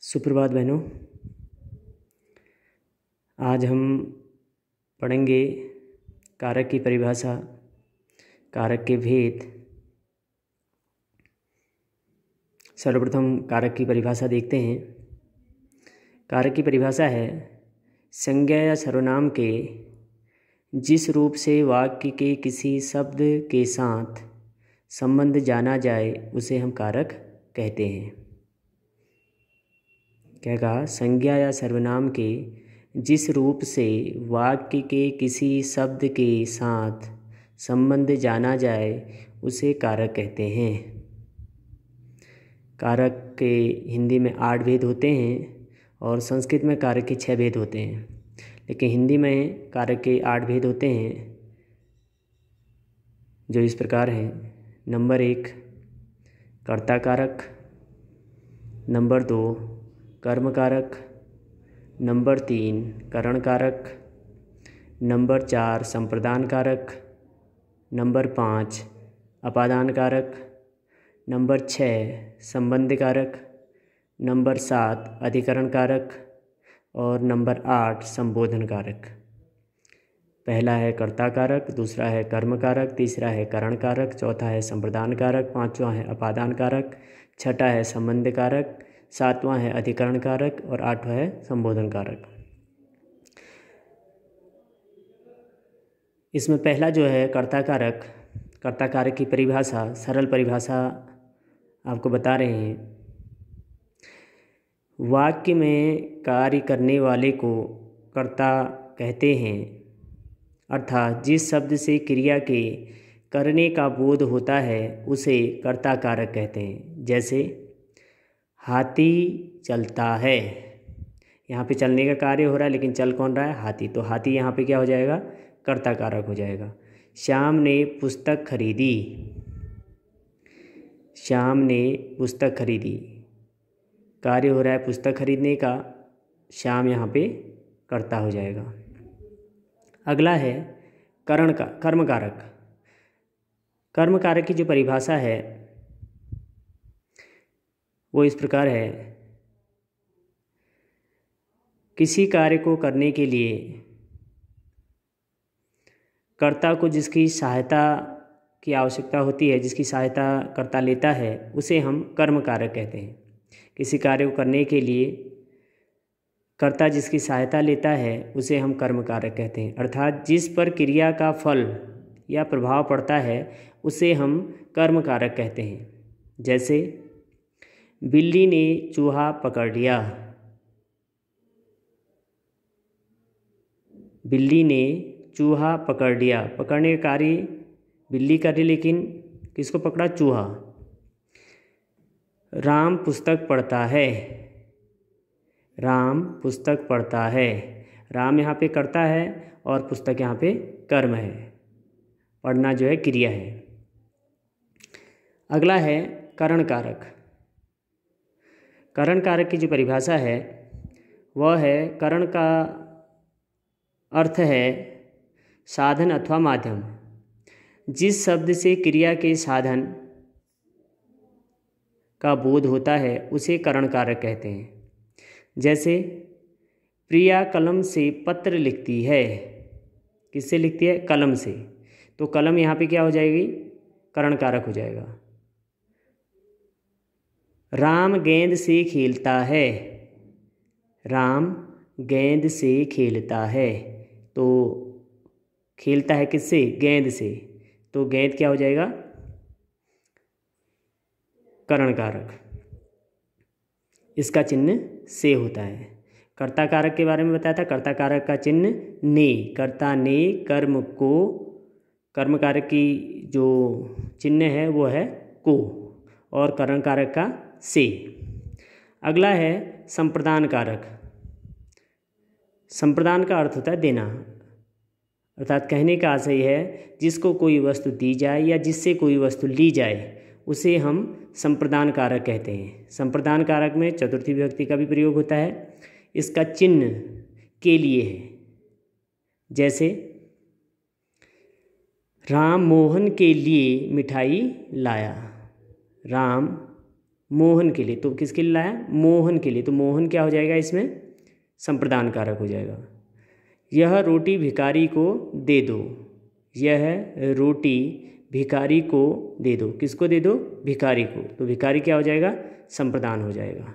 सुप्रभात बहनों। आज हम पढ़ेंगे कारक की परिभाषा, कारक के भेद। सर्वप्रथम कारक की परिभाषा देखते हैं। कारक की परिभाषा है संज्ञा या सर्वनाम के जिस रूप से वाक्य के किसी शब्द के साथ संबंध जाना जाए उसे हम कारक कहते हैं। क्या कहा? संज्ञा या सर्वनाम के जिस रूप से वाक्य के किसी शब्द के साथ संबंध जाना जाए उसे कारक कहते हैं। कारक के हिंदी में 8 भेद होते हैं और संस्कृत में कारक के 6 भेद होते हैं, लेकिन हिंदी में कारक के 8 भेद होते हैं जो इस प्रकार हैं। नंबर 1 कर्ता कारक, नंबर 2 कर्म कारक, नंबर 3 करण कारक, नंबर 4 संप्रदान कारक, नंबर 5 अपादान कारक, नंबर 6 संबंध कारक, नंबर 7 अधिकरण कारक और नंबर 8 संबोधन कारक। पहला है कर्ता कारक, दूसरा है कर्म कारक, तीसरा है करण कारक, चौथा है संप्रदान कारक, पांचवा है अपादान कारक, छठा है संबंध कारक, सातवां है अधिकरण कारक और आठवां है संबोधन कारक। इसमें पहला जो है कर्ता कारक, कर्ता कारक की परिभाषा, सरल परिभाषा आपको बता रहे हैं। वाक्य में कार्य करने वाले को कर्ता कहते हैं, अर्थात जिस शब्द से क्रिया के करने का बोध होता है उसे कर्ता कारक कहते हैं। जैसे हाथी चलता है, यहाँ पे चलने का कार्य हो रहा है लेकिन चल कौन रहा है? हाथी। तो हाथी यहाँ पे क्या हो जाएगा? कर्ता कारक हो जाएगा। श्याम ने पुस्तक खरीदी, श्याम ने पुस्तक खरीदी, कार्य हो रहा है पुस्तक खरीदने का, श्याम यहाँ पे कर्ता हो जाएगा। अगला है करण का कर्म कारक। कर्म कारक की जो परिभाषा है वो इस प्रकार है, किसी कार्य को करने के लिए कर्ता को जिसकी सहायता की आवश्यकता होती है, जिसकी सहायता कर्ता लेता है, उसे हम कर्म कारक कहते हैं। किसी कार्य को करने के लिए कर्ता जिसकी सहायता लेता है उसे हम कर्म कारक कहते हैं, अर्थात जिस पर क्रिया का फल या प्रभाव पड़ता है उसे हम कर्म कारक कहते हैं। जैसे बिल्ली ने चूहा पकड़ लिया, बिल्ली ने चूहा पकड़ लिया, पकड़ने का कार्य बिल्ली कर रही लेकिन किसको पकड़ा? चूहा। राम पुस्तक पढ़ता है, राम पुस्तक पढ़ता है, राम यहाँ पे कर्ता है और पुस्तक यहाँ पे कर्म है, पढ़ना जो है क्रिया है। अगला है करण कारक। करण कारक की जो परिभाषा है वह है, करण का अर्थ है साधन अथवा माध्यम। जिस शब्द से क्रिया के साधन का बोध होता है उसे करण कारक कहते हैं। जैसे प्रिया कलम से पत्र लिखती है, किससे लिखती है? कलम से। तो कलम यहाँ पे क्या हो जाएगी? करण कारक हो जाएगा। राम गेंद से खेलता है, राम गेंद से खेलता है, तो खेलता है किससे? गेंद से। तो गेंद क्या हो जाएगा? करण कारक। इसका चिन्ह से होता है। कर्ता कारक के बारे में बताया था। कर्ता कारक का चिन्ह ने, कर्ता ने कर्म को, कर्म कारक की जो चिन्ह है वो है को, और करण कारक का से। अगला है संप्रदान कारक। संप्रदान का अर्थ होता है देना, अर्थात कहने का आशय है जिसको कोई वस्तु दी जाए या जिससे कोई वस्तु ली जाए उसे हम संप्रदान कारक कहते हैं। संप्रदान कारक में चतुर्थी विभक्ति का भी प्रयोग होता है। इसका चिन्ह के लिए है। जैसे राम मोहन के लिए मिठाई लाया, राम मोहन के लिए, तो किसके लिए लाया? मोहन के लिए। तो मोहन क्या हो जाएगा इसमें? संप्रदान कारक हो जाएगा। यह रोटी भिखारी को दे दो, यह रोटी भिखारी को दे दो। किसको दे दो? भिखारी को। तो भिखारी क्या हो जाएगा? संप्रदान हो जाएगा।